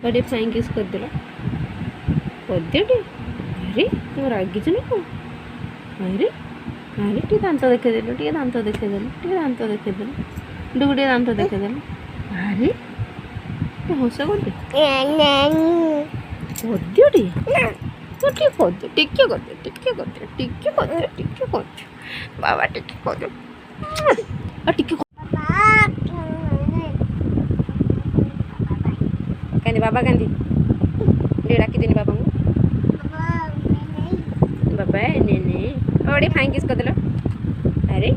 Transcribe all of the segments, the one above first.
बड़े फाइन किस करदेल करदियोटी अरे तुम रागिच ना कौन अरे अरे टे दांत देखदेलु टे दांत देखदेलु टे दांत देखदेलु डुगुटे दांत देखदेलु अरे हस करदे करदियोटी तो ठीक करदे टिके करदे टिके करदे टिके करदे टिके करदे बाबा टिके करदे टिके कांदी बाबा कांदी ले डाकी देनी बाबा को बाबा ने बड़े फाइन किस करदेल अरे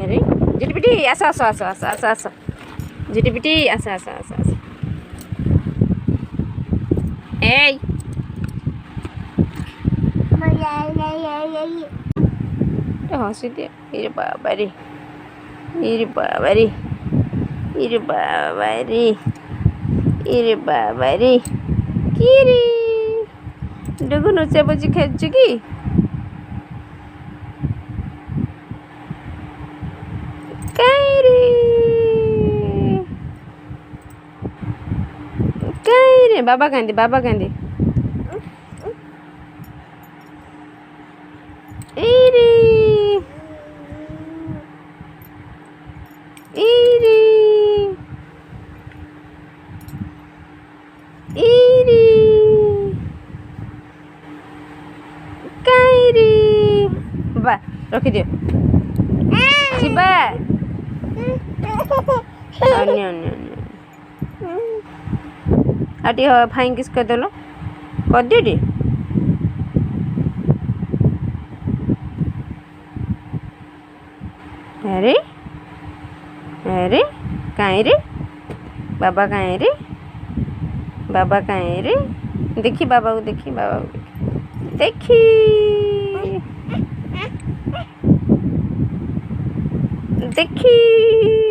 अरे झिटिपिटी आस आस आस आस आस आस झिटिपिटी आस आस आस आस ए हसी दिए ये बाबा रे ये बाबा रे ये बाबा रे ये बाबा रे की रे डुगु नुचा बुची खेचु की कहीं रे बाबा कांदी बाबा कांदी इरी इरी इरी कहीं रे बा रखी दियो शिवा अन्य अन्य आटी फाइन किस करदेल कर दियोटी अरे अरे कहीं रे बाबा कहीं रे बाबा कहीं रे देखी बाबा को देखी बाबा को देखी देखी